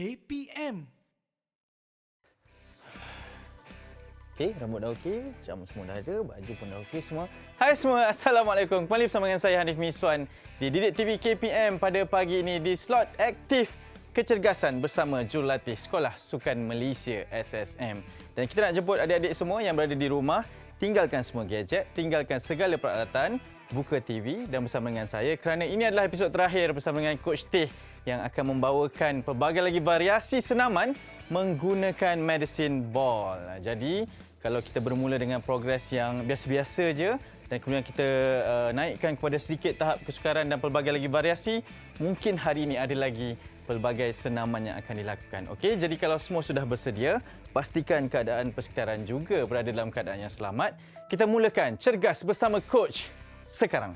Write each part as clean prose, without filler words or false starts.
KPM. Okey, rambut dah okey, jam semua dah ada, baju pun dah okey semua. Hai semua, Assalamualaikum. Kembali bersama dengan saya Hanif Miswan di Didik TV KPM pada pagi ini di slot aktif kecergasan bersama Jurulatih Sekolah Sukan Malaysia SSM. Dan kita nak jemput adik-adik semua yang berada di rumah, tinggalkan semua gadget, tinggalkan segala peralatan, buka TV dan bersama dengan saya kerana ini adalah episod terakhir bersama dengan Coach Teh yang akan membawakan pelbagai lagi variasi senaman menggunakan medicine ball. Jadi, kalau kita bermula dengan progres yang biasa-biasa je dan kemudian kita naikkan kepada sedikit tahap kesukaran dan pelbagai lagi variasi, mungkin hari ini ada lagi pelbagai senaman yang akan dilakukan. Okey, jadi kalau semua sudah bersedia, pastikan keadaan persekitaran juga berada dalam keadaan yang selamat. Kita mulakan cergas bersama coach sekarang.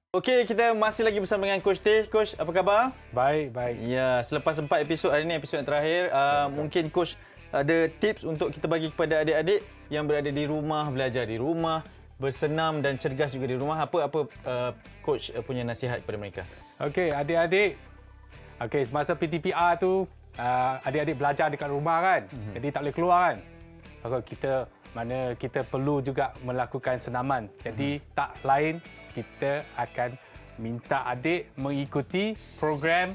Okey, kita masih lagi bersama dengan Coach Teh. Coach, apa khabar? Baik, baik. Ya, selepas 4 episod, hari ini episod yang terakhir. Mungkin Coach ada tips untuk kita bagi kepada adik-adik yang berada di rumah, belajar di rumah, bersenam dan cergas juga di rumah. Apa Coach punya nasihat kepada mereka? Okey, adik-adik. Okey, semasa PTPR tu, adik-adik belajar dekat rumah kan. Jadi tak boleh keluar kan. Maka kita perlu juga melakukan senaman. Jadi tak lain kita akan minta adik mengikuti program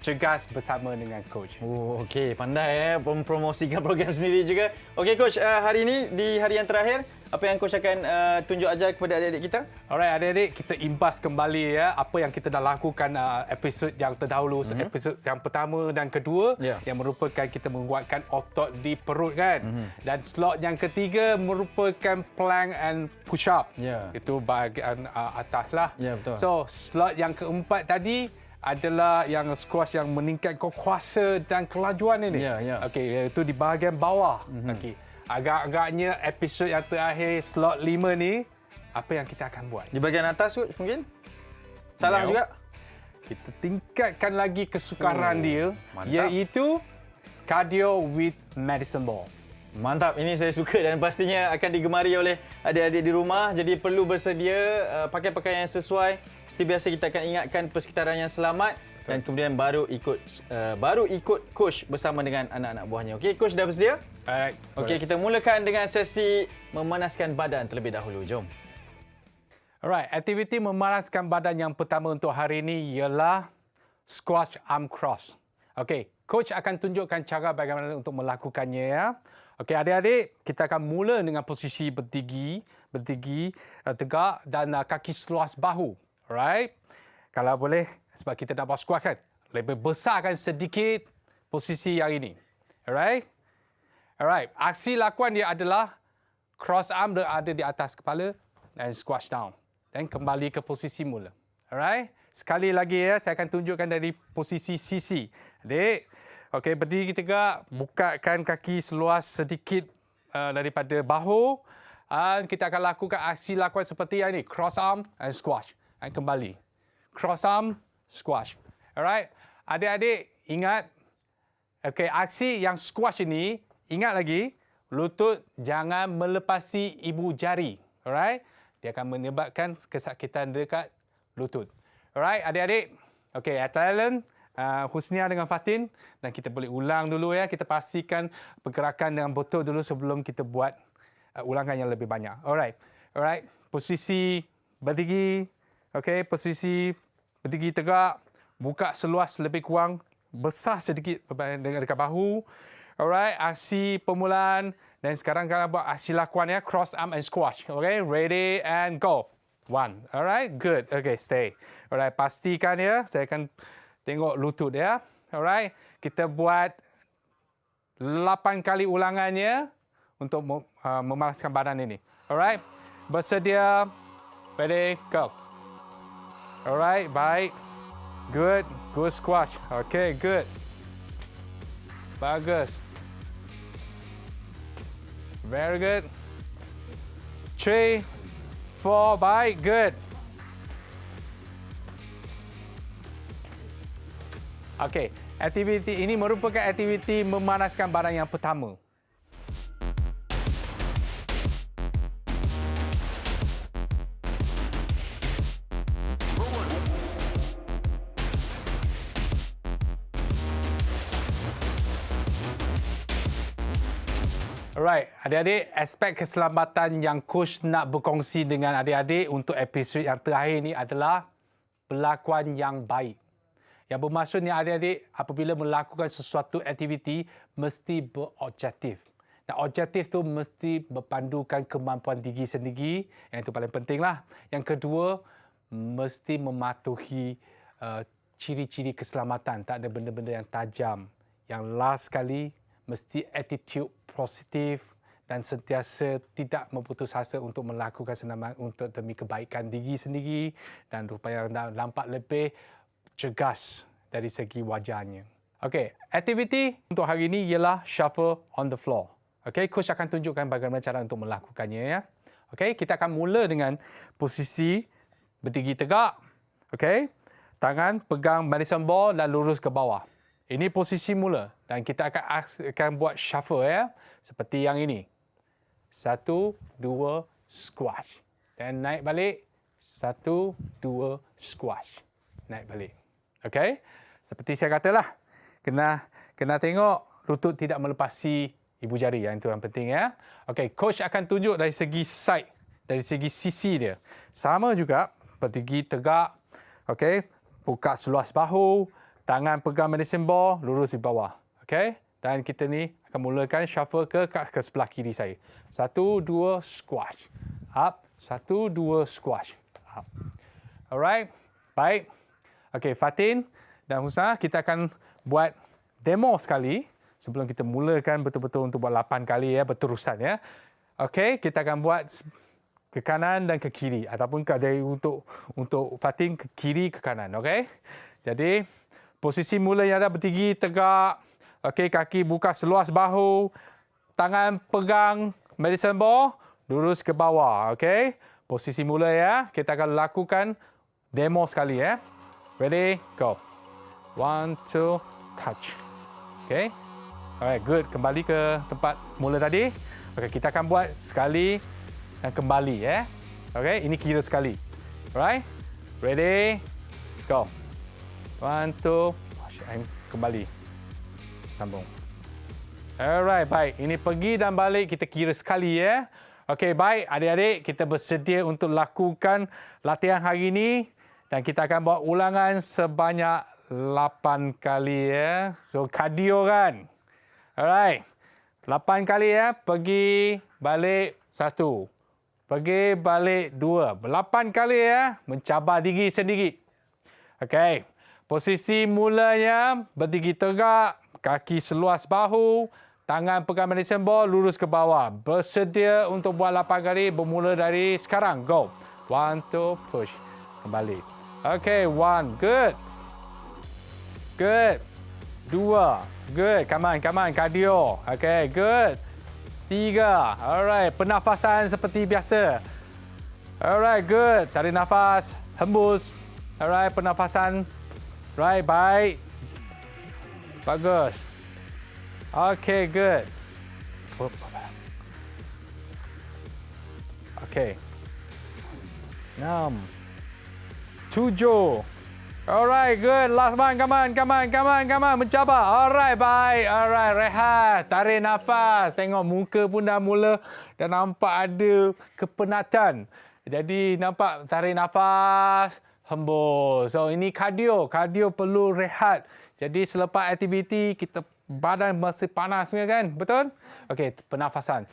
Cergas bersama dengan coach. Oh, okey, pandai mempromosikan program sendiri juga. Okey coach, hari ini di hari yang terakhir, apa yang coach akan tunjuk ajar kepada adik-adik kita? Alright, adik-adik, kita imbas kembali ya apa yang kita dah lakukan episod yang terdahulu, episod yang pertama dan kedua yang merupakan kita menguatkan otot di perut kan. Dan slot yang ketiga merupakan plank and push up. Itu bahagian atas lah. Betul. So, slot yang keempat tadi adalah yang squash yang meningkatkan kuasa dan kelajuan ini. Okey, itu di bahagian bawah. Okey. Agak-agaknya episod yang terakhir slot 5 ni apa yang kita akan buat? Di bahagian atas coach mungkin? Salah juga. Kita tingkatkan lagi kesukaran dia, mantap. iaitu cardio with medicine ball. Mantap, ini saya suka dan pastinya akan digemari oleh adik-adik di rumah. Jadi perlu bersedia pakai pakaian yang sesuai. Seperti biasa kita akan ingatkan persekitaran yang selamat dan kemudian baru ikut coach bersama dengan anak-anak buahnya. Okey, coach dah bersedia? Alright. Okey, kita mulakan dengan sesi memanaskan badan terlebih dahulu. Jom. Alright, aktiviti memanaskan badan yang pertama untuk hari ini ialah squash arm cross. Okey, coach akan tunjukkan cara bagaimana untuk melakukannya ya. Okey, adik-adik, kita akan mula dengan posisi berdiri tegak dan kaki seluas bahu. Alright. Kalau boleh, sebab kita nak buat squat kan, lebih besarkan sedikit posisi yang ini. Alright. Aksi lakuan dia adalah cross arm berada di atas kepala dan squash down. Dan kembali ke posisi mula. Alright. Sekali lagi ya, saya akan tunjukkan dari posisi sisi. Adik, okey, berdiri tegak, bukakan kaki seluas sedikit daripada bahu. Kita akan lakukan aksi lakuan seperti yang ini, cross arm and squash. Dan kembali. Cross arm, squash. Alright. Adik-adik, ingat. Okey, aksi yang squash ini, ingat lagi, lutut jangan melepasi ibu jari. Alright. Dia akan menyebabkan kesakitan dekat lutut. Alright, adik-adik. Okey, talent, Husnia dengan Fatin. Dan kita boleh ulang dulu ya. Kita pastikan pergerakan dengan betul dulu sebelum kita buat ulangan yang lebih banyak. Alright. Posisi berdiri. Okey, posisi berdiri tegak, buka seluas lebih kurang besar sedikit dengan dekat bahu. Alright, aksi permulaan dan sekarang kita buat aksi lakuan ya, cross arm and squash. Okay, ready and go. 1. Alright, good. Okay, stay. Alright, pastikan ya, saya akan tengok lutut ya. Alright, kita buat 8 kali ulangannya untuk memanaskan badan ini. Alright, bersedia, ready, go. Alright, baik. Good. Good squash. Okay, good. Bagus. Very good. 3, 4, baik. Good. Okey, aktiviti ini merupakan aktiviti memanaskan badan yang pertama. Alright, adik-adik, aspek keselamatan yang coach nak berkongsi dengan adik-adik untuk episod yang terakhir ini adalah perlakuan yang baik. Yang bermaksudnya adik-adik apabila melakukan sesuatu aktiviti mesti berobjektif. Dan objektif tu mesti berpandukan kemampuan diri sendiri, yang itu paling pentinglah. Yang kedua, mesti mematuhi ciri-ciri keselamatan, tak ada benda-benda yang tajam. Yang last sekali, mesti attitude positif dan sentiasa tidak berputus asa untuk melakukan senaman untuk demi kebaikan diri sendiri dan supaya nampak lebih cergas dari segi wajahnya. Okey, aktiviti untuk hari ini ialah shuffle on the floor. Okey, coach akan tunjukkan bagaimana cara untuk melakukannya ya. Okey, kita akan mula dengan posisi berdiri tegak. Okey, tangan pegang medicine ball dan lurus ke bawah. Ini posisi mula dan kita akan buat shuffle ya. Seperti yang ini. 1, 2, squash. Dan naik balik. 1, 2, squash. Naik balik. Okey? Seperti saya katalah. Kena tengok lutut tidak melepasi ibu jari. Yang itu yang penting ya. Okey, coach akan tunjuk dari segi side. Dari segi sisi dia. Sama juga. Berdiri tegak. Okey? Buka seluas bahu. Tangan pegang medicine ball, lurus di bawah. Okey? Dan kita ni akan mulakan shuffle ke sebelah kiri saya. 1, 2, squash. Up. 1, 2, squash. Up. Alright? Baik. Okey, Fatin dan Husna, kita akan buat demo sekali sebelum kita mulakan betul-betul untuk buat 8 kali ya, berterusan ya. Okey, kita akan buat ke kanan dan ke kiri ataupun untuk Fatin ke kiri ke kanan, okey? Jadi posisi mula yang ada berdiri tegak. Okey, kaki buka seluas bahu. Tangan pegang medicine ball. Lurus ke bawah. Okey. Posisi mula ya. Kita akan lakukan demo sekali ya. Ready? Go. 1, 2, touch. Okey. Alright, good. Kembali ke tempat mula tadi. Okey, kita akan buat sekali dan kembali ya. Okey, ini kira sekali. Alright. Ready? Go. 1, 2, kembali. Sambung. Alright, baik. Ini pergi dan balik kita kira sekali ya. Okey, baik. Adik-adik, kita bersedia untuk lakukan latihan hari ini. Dan kita akan buat ulangan sebanyak 8 kali ya. So, kardio kan? Alright. 8 kali ya. Pergi, balik, 1. Pergi, balik, 2. 8 kali ya. Mencabar diri sendiri. Okey. Posisi mulanya berdiri tegak, kaki seluas bahu, tangan pegang medicine ball, lurus ke bawah. Bersedia untuk buat 8 kali, bermula dari sekarang. Go. 1, 2, push. Kembali. Okay, 1. Good. Good. 2. Good. Come on. Cardio. Okay, good. 3. Alright. Pernafasan seperti biasa. Alright, good. Tarik nafas. Hembus. Alright, pernafasan. Right, baik. Bagus. Okay, good. Okay. 6. 7. Alright, good. Last one. Come on. Mencabar. Alright, baik. Alright, rehat. Tarik nafas. Tengok muka pun dah mula dah nampak ada kepenatan. Jadi nampak tarik nafas. Hembus. So ini kardio. Kardio perlu rehat. Jadi selepas aktiviti kita badan masih panas punya kan? Betul? Okey, pernafasan.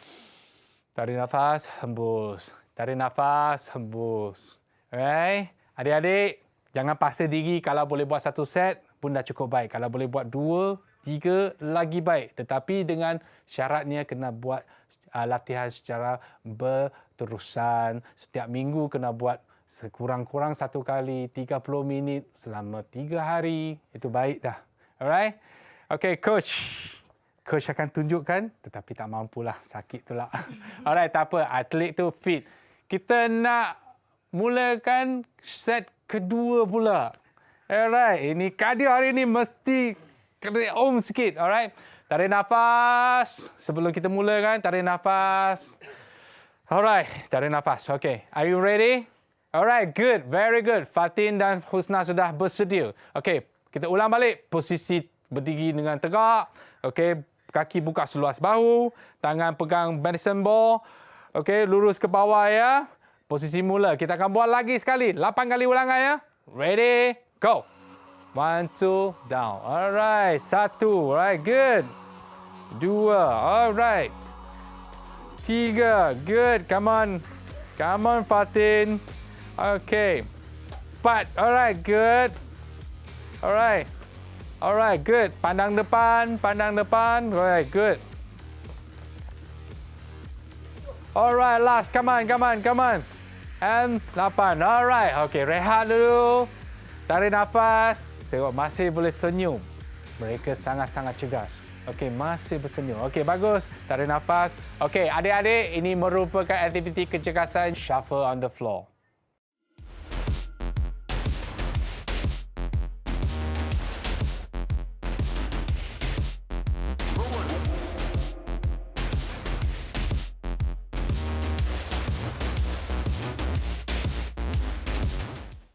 Tarik nafas, hembus. Tarik nafas, hembus. Alright. Adik-adik, jangan paksa diri. Kalau boleh buat 1 set pun dah cukup baik. Kalau boleh buat 2, 3 lagi baik. Tetapi dengan syaratnya kena buat latihan secara berterusan. Setiap minggu kena buat sekurang-kurang 1 kali 30 minit selama 3 hari. Itu baik dah. Alright? Okay, coach. Coach akan tunjukkan tetapi tak mampulah. Sakit tu lah. Alright, tak apa. Atlet tu fit. Kita nak mulakan set kedua pula. Alright, ini kardio hari ini mesti kena sikit. Alright. Tarik nafas. Sebelum kita mulakan, tarik nafas. Alright, tarik nafas. Okay, are you ready? Alright, good. Very good. Fatin dan Husna sudah bersedia. Okay, kita ulang balik. Posisi berdiri dengan tegak. Okay, kaki buka seluas bahu. Tangan pegang medicine ball. Okay, lurus ke bawah ya. Posisi mula. Kita akan buat lagi sekali. 8 kali ulangan ya. Ready? Go. 1, 2, down. Alright. 1. Alright, good. 2. Alright. 3. Good. Come on. Come on, Fatin. Okay. 4. Alright, good. Alright. Alright, good. Pandang depan. Pandang depan. Alright, good. Alright, last. Come on, come on, come on. And 8. Alright. Okay, rehat dulu. Tarik nafas. Tengok masih boleh senyum. Mereka sangat-sangat cergas. Okey, masih bersenyum. Okey, bagus. Tarik nafas. Okey, adik-adik, ini merupakan aktiviti kecergasan shuffle on the floor.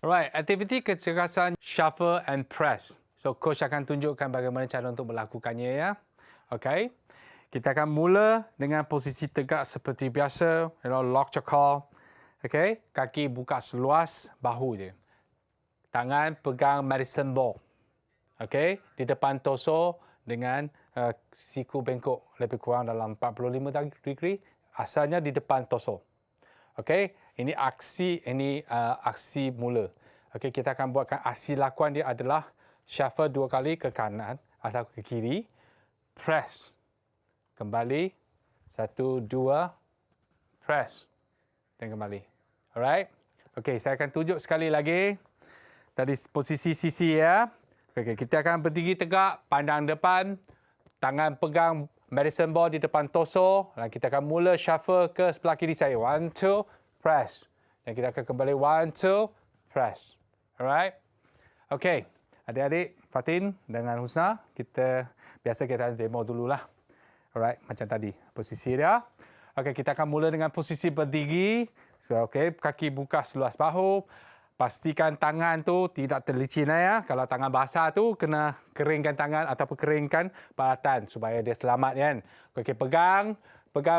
Alright, aktiviti kecergasan shuffle and press. So, coach akan tunjukkan bagaimana cara untuk melakukannya ya. Okay. Kita akan mula dengan posisi tegak seperti biasa. Lock your core. Okay. Kaki buka seluas bahu je. Tangan pegang medicine ball. Okay. Di depan torso dengan siku bengkok lebih kurang dalam 45 degree. Asalnya di depan torso. Okay. Ini aksi mula. Okay, kita akan buatkan aksi lakuan dia adalah shuffle 2 kali ke kanan atau ke kiri. Press. Kembali. 1, 2. Press. Dan kembali. Alright. Okay, saya akan tunjuk sekali lagi. Tadi posisi sisi ya. Okay, kita akan berdiri tegak, pandang depan. Tangan pegang medicine ball di depan torso. Dan kita akan mula shuffle ke sebelah kiri saya. 1, 2. Press. Dan kita akan kembali 1, 2, press. Alright. Okay. Adik-adik, Fatin dengan Husna, biasa kita demo dululah. Alright, macam tadi. Posisi dia. Okay, kita akan mula dengan posisi berdiri. So, okay, kaki buka seluas bahu. Pastikan tangan tu tidak terlicin ya. Kalau tangan basah tu, kena keringkan tangan ataupun keringkan balatan supaya dia selamat kan. Okay, pegang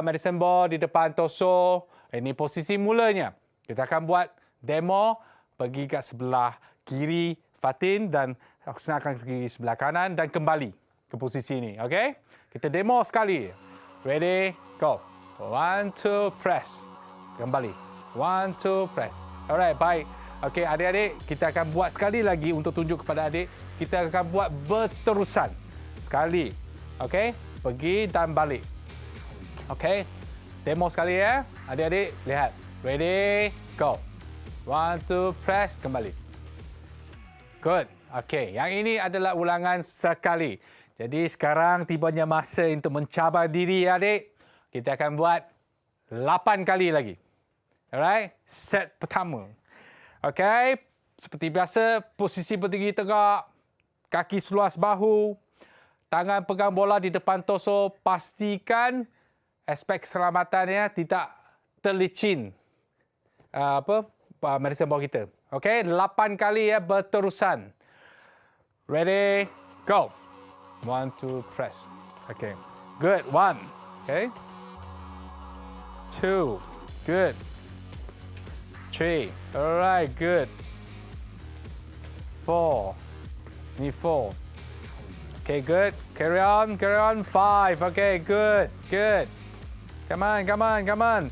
medicine ball di depan torso. Ini posisi mulanya. Kita akan buat demo pergi ke sebelah kiri Fatin dan Husna akan pergi sebelah kanan dan kembali ke posisi ini. Okay? Kita demo sekali. Ready? Go. 1, 2, press. Kembali. 1, 2, press. Alright, baik. Okay, adik-adik, kita akan buat sekali lagi untuk tunjuk kepada adik. Kita akan buat berterusan. Sekali. Okay? Pergi dan balik. Okay? Demo sekali ya. Adik-adik, lihat. Ready? Go. 1, 2, press. Kembali. Good. Okay. Yang ini adalah ulangan sekali. Jadi sekarang tibanya masa untuk mencabar diri adik. Kita akan buat 8 kali lagi. Alright? Set pertama. Okay. Seperti biasa, posisi berdiri tegak. Kaki seluas bahu. Tangan pegang bola di depan torso. Pastikan aspek keselamatannya tidak terlicin medicine ball kita. Okey, 8 kali ya berterusan. Ready? Go. 1, 2, press. Okay. Good. 1. Okay. 2. Good. 3. Alright, good. 4. Ni 4. Okay, good. Carry on, carry on. 5. Okay, good, good. Come on, come on, come on.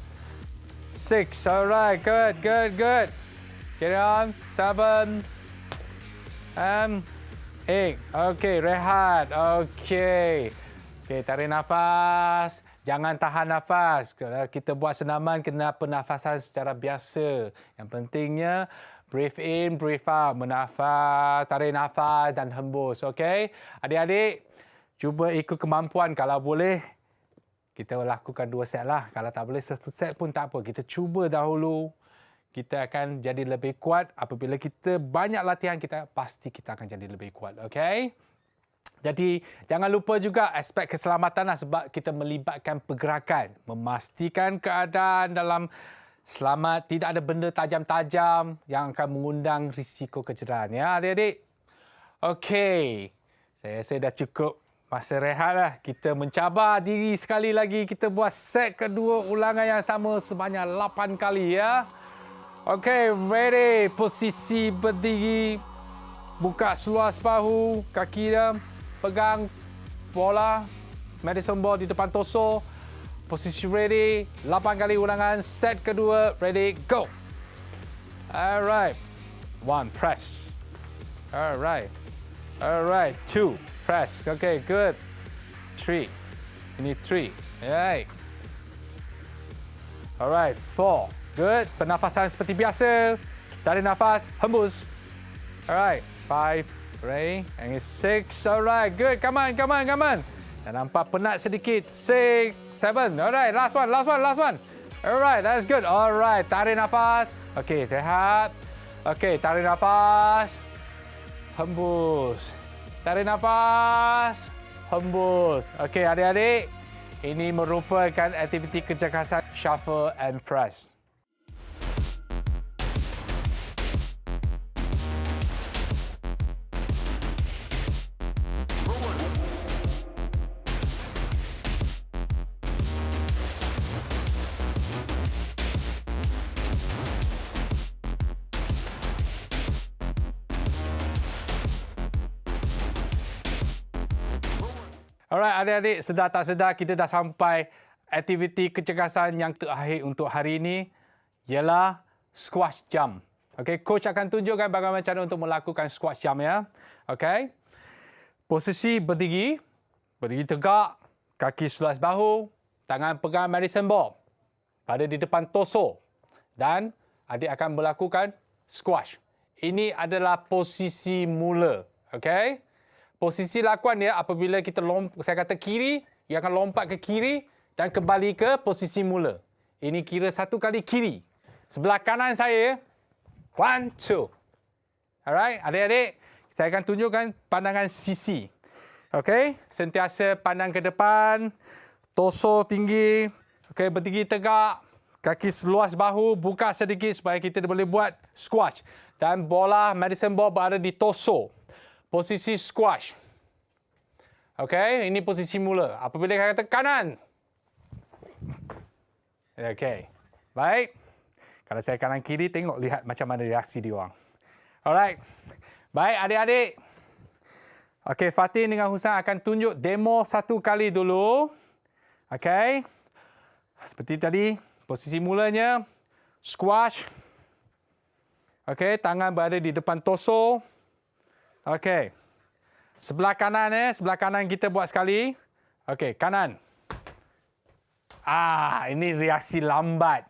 6. Alright, good, good, good. Carry on. 7. And 8. Okay, rehat. Okay. Okay, tarik nafas. Jangan tahan nafas. Kalau kita buat senaman, kena pernafasan secara biasa. Yang pentingnya, breathe in, breathe out. Menafas, tarik nafas dan hembus. Okay? Adik-adik, cuba ikut kemampuan. Kalau boleh, kita lakukan 2 set lah. Kalau tak boleh, 1 set pun tak apa. Kita cuba dahulu. kita akan jadi lebih kuat. Apabila kita banyak latihan, pasti kita akan jadi lebih kuat. Okey? Jadi, jangan lupa juga aspek keselamatan sebab kita melibatkan pergerakan. Memastikan keadaan dalam selamat, tidak ada benda tajam-tajam yang akan mengundang risiko kecederaan. Ya, adik-adik? Okey. Saya rasa dah cukup masa rehat lah. Kita mencabar diri sekali lagi. Kita buat set kedua ulangan yang sama sebanyak 8 kali ya. Okey, ready. Posisi berdiri. Buka seluas bahu. Kaki dia pegang bola. Medicine ball di depan torso. Posisi ready. 8 kali ulangan. Set kedua. Ready, go. Alright. 1, press. Alright. 2, press. Okay, good. 3. Ini 3. Alright. Alright, 4. Good. Pernafasan seperti biasa. Tarik nafas, hembus. Alright, 5. Ready. And 6. Alright, good. Come on. Dah nampak penat sedikit. 6, 7. Alright, last one. Alright, that's good. Alright, tarik nafas. Okay, rehat. Okay, tarik nafas. Hembus. Tarik nafas. Hembus. Okey, adik-adik. Ini merupakan aktiviti kecergasan shuffle and press. Alright, adik-adik, sedar tak sedar kita dah sampai aktiviti kecergasan yang terakhir untuk hari ini ialah squash jump. Okey, coach akan tunjukkan bagaimana cara untuk melakukan squash jump ya. Okey. Posisi berdiri tegak, kaki seluas bahu, tangan pegang medicine ball pada di depan torso dan adik akan melakukan squash. Ini adalah posisi mula. Okey. Posisi lakuan dia apabila kita saya kata kiri, ia akan lompat ke kiri dan kembali ke posisi mula. Ini kira 1 kali kiri. Sebelah kanan saya, 1, 2. Alright, adik-adik, saya akan tunjukkan pandangan sisi. Okey, sentiasa pandang ke depan, torso tinggi, okey, berdiri tegak, kaki seluas bahu, buka sedikit supaya kita boleh buat squash. Dan bola medicine ball berada di torso. Posisi squash. Okey, ini posisi mula. Apabila saya kata kanan. Okey. Baik. Kalau saya kanan kiri, lihat macam mana reaksi dia orang. Alright. Baik, adik-adik. Okey, Fatin dengan Husna akan tunjuk demo 1 kali dulu. Okey. Seperti tadi, posisi mulanya squash. Okey, tangan berada di depan torso. Okey. Sebelah kanan kita buat sekali. Okey, kanan. Ini reaksi lambat.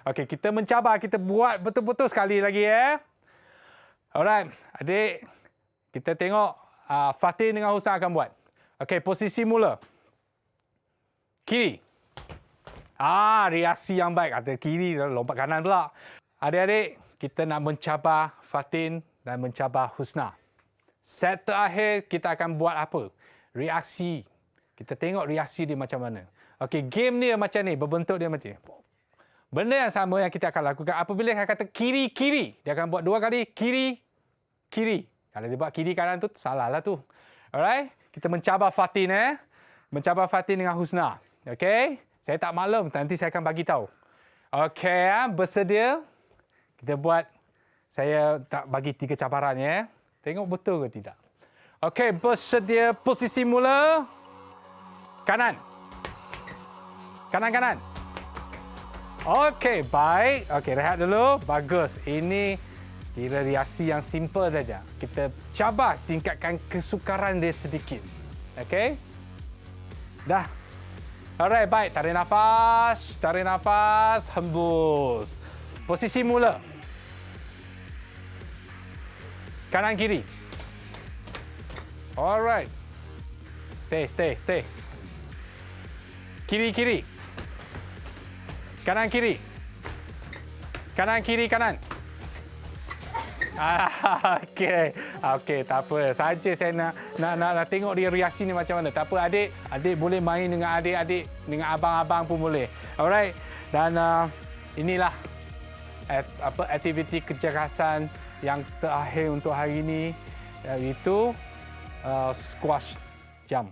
Okey, kita mencabar, kita buat betul-betul sekali lagi ya. Alright, adik. Kita tengok Fatin dengan Husna akan buat. Okey, posisi mula. Kiri. Reaksi yang baik. Ada kiri, lompat kanan pula. Adik-adik, kita nak mencabar Fatin dan mencabar Husna. Set terakhir kita akan buat apa? Reaksi. Kita tengok reaksi dia macam mana. Okey, game dia macam ni, berbentuk dia macam ni. Benda yang sama yang kita akan lakukan apabila saya kata kiri-kiri. Dia akan buat 2 kali kiri-kiri. Kalau dia buat kiri kanan tu salah lah tu. Alright? Kita mencabar Fatin Mencabar Fatin dengan Husna. Okey? Saya tak maklum, nanti saya akan bagi tahu. Okey, bersedia? Kita buat, saya tak bagi 3 cabaran ya. Tengok betul ke tidak. Okey, bersedia, posisi mula. Kanan. Kanan. Okey, baik. Okey, rehat dulu. Bagus. Ini kira reaksi yang simple saja. Kita cabar tingkatkan kesukaran dia sedikit. Okey? Dah. Alright, baik. Tarik nafas. Hembus. Posisi mula. Kanan kiri. Alright. Stay. Kiri. Kanan kiri. Kanan, kiri, kanan. Okey, tak apa. Saja saya nak tengok dia reaksi ni macam mana. Tak apa, adik boleh main dengan adik-adik, dengan abang-abang pun boleh. Alright. Dan inilah aktiviti kecergasan yang terakhir untuk hari ini, iaitu squash jump.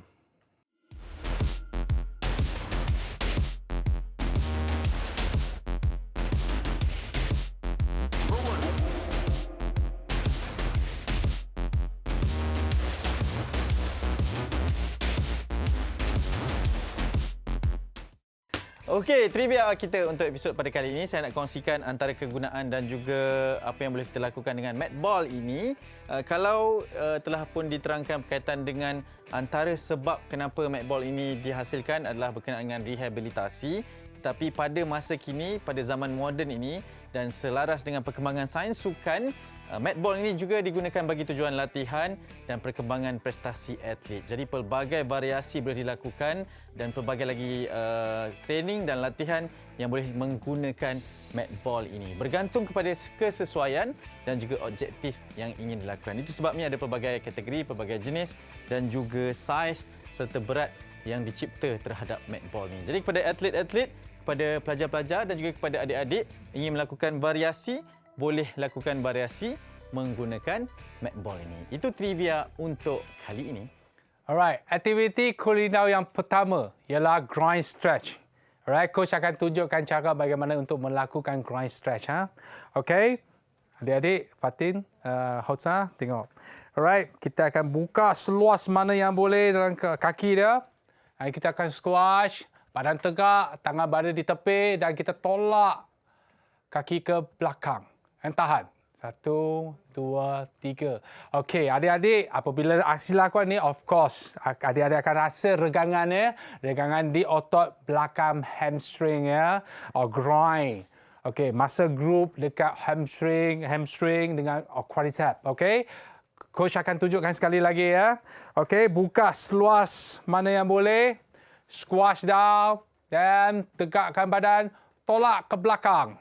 Okey, trivia kita untuk episod pada kali ini, saya nak kongsikan antara kegunaan dan juga apa yang boleh kita lakukan dengan mat ball ini. Kalau telah pun diterangkan berkaitan dengan antara sebab kenapa mat ball ini dihasilkan adalah berkenaan dengan rehabilitasi. Tetapi pada masa kini, pada zaman moden ini dan selaras dengan perkembangan sains sukan, mat ball ini juga digunakan bagi tujuan latihan dan perkembangan prestasi atlet. Jadi pelbagai variasi boleh dilakukan dan pelbagai lagi training dan latihan yang boleh menggunakan mat ball ini. Bergantung kepada kesesuaian dan juga objektif yang ingin dilakukan. Itu sebabnya ada pelbagai kategori, pelbagai jenis dan juga saiz serta berat yang dicipta terhadap mat ball ini. Jadi kepada atlet-atlet, kepada pelajar-pelajar dan juga kepada adik-adik ingin melakukan variasi, boleh lakukan variasi menggunakan mat ball ini. Itu trivia untuk kali ini. Alright, aktiviti cooling down yang pertama ialah groin stretch. Alright, coach akan tunjukkan cara bagaimana untuk melakukan groin stretch. Okey, adik-adik, Fatin, Hotsa, tengok. Alright, kita akan buka seluas mana yang boleh dalam kaki dia. Kita akan squash, badan tegak, tangan berada di tepi dan kita tolak kaki ke belakang. Dan tahan. 1, 2, 3. Okey, adik-adik, apabila aksi lakuan ni, of course, adik-adik akan rasa regangan di otot belakang hamstring ya, or groin. Okey, muscle group dekat hamstring dengan quadricep. Okey, coach akan tunjukkan sekali lagi ya. Okey, buka seluas mana yang boleh, squash down dan tegakkan badan, tolak ke belakang.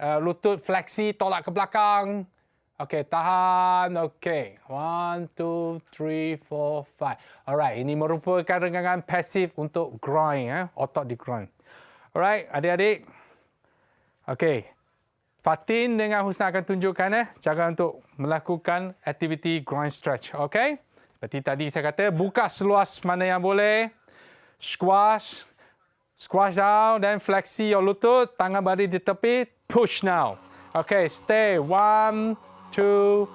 Lutut fleksi, tolak ke belakang. Okey, tahan. Okey. 1, 2, 3, 4, 5. Alright, ini merupakan regangan pasif untuk groin, otot di groin. Alright, adik-adik. Okey. Fatin dengan Husna akan tunjukkan cara untuk melakukan aktiviti groin stretch. Okey? Seperti tadi saya kata, buka seluas mana yang boleh. Squash down dan fleksi your lutut, tangan berada di tepi, push now. Okay, stay. 1, 2,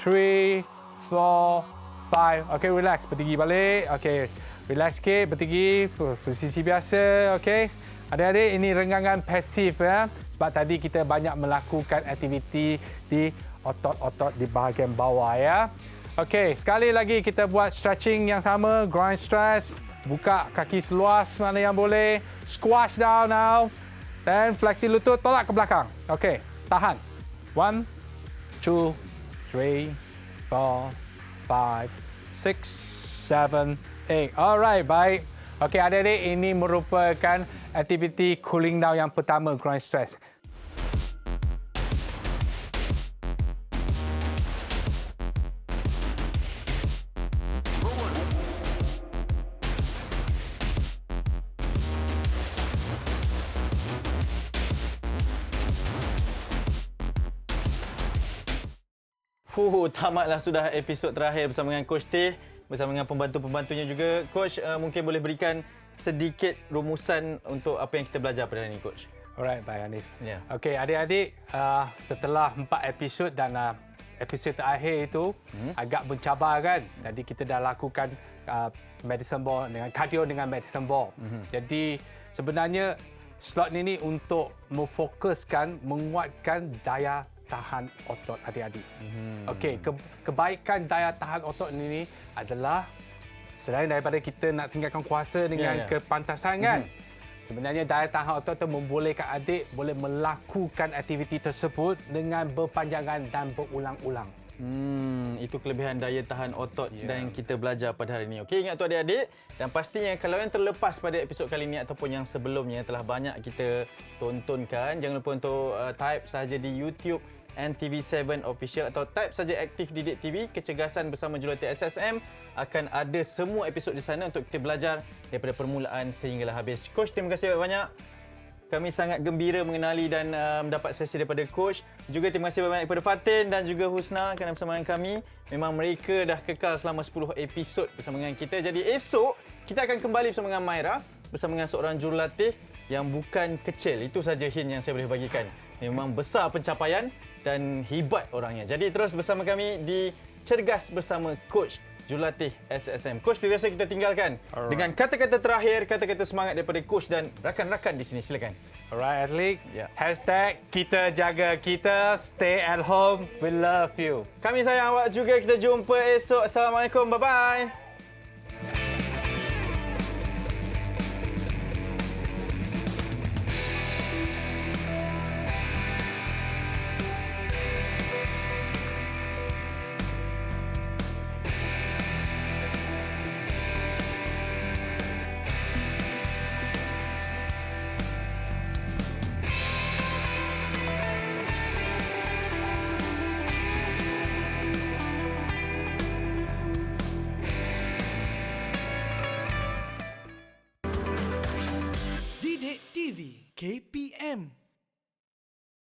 3, 4, 5. Okay, relax. Bertinggi balik. Okay, relax sikit. Bertinggi. Posisi biasa. Okay. Adik-adik, ini renggangan pasif ya. Sebab tadi kita banyak melakukan aktiviti di otot-otot di bahagian bawah ya. Okay, sekali lagi kita buat stretching yang sama. Groin stretch. Buka kaki seluas mana yang boleh. Squash down now. Dan fleksi lutut, tolak ke belakang. Okey, tahan. 1, 2, 3, 4, 5, 6, 7, 8. Alright, baik. Okey, adik-adik, ini merupakan aktiviti cooling down yang pertama, groin stretch. Tamatlah sudah episod terakhir bersama dengan Coach Teh, bersama dengan pembantu-pembantunya juga. Coach, mungkin boleh berikan sedikit rumusan untuk apa yang kita belajar pada hari ini, Coach. Alright, baik Hanif. Yeah. Okey, adik-adik, setelah 4 episod dan episod terakhir itu agak mencabar kan. Jadi kita dah lakukan medicine ball dengan cardio dengan medicine ball. Jadi sebenarnya slot ini untuk memfokuskan, menguatkan daya tahan otot adik-adik. Okey, kebaikan daya tahan otot ini adalah selain daripada kita nak tingkatkan kuasa dengan kepantasan kan. Sebenarnya daya tahan otot itu membolehkan adik boleh melakukan aktiviti tersebut dengan berpanjangan dan berulang-ulang. Itu kelebihan daya tahan otot dan yang kita belajar pada hari ini. Okey, ingat tu adik-adik, dan pastinya kalau yang terlepas pada episod kali ini ataupun yang sebelumnya telah banyak kita tontonkan, jangan lupa untuk type saja di YouTube NTV7 Official atau type saja Aktif Didik TV Kecergasan bersama Jurulatih SSM. Akan ada semua episod di sana untuk kita belajar daripada permulaan sehinggalah habis. Coach, terima kasih banyak. Kami sangat gembira mengenali dan mendapat sesi daripada Coach. Juga terima kasih banyak kepada Fatin dan juga Husna kerana bersama dengan kami. Memang mereka dah kekal selama 10 episod bersama dengan kita. Jadi esok kita akan kembali bersama dengan Maira bersama dengan seorang jurulatih yang bukan kecil. Itu saja hint yang saya boleh bagikan. Memang besar pencapaian dan hebat orangnya. Jadi terus bersama kami di Cergas bersama Coach Jurulatih SSM. Coach, biasa kita tinggalkan dengan kata-kata terakhir, kata-kata semangat daripada Coach dan rakan-rakan di sini. Silakan. Alright, Adlik. Ya. Hashtag kita jaga kita, stay at home, we love you. Kami sayang awak juga. Kita jumpa esok. Assalamualaikum. Bye-bye. Didik TV KPM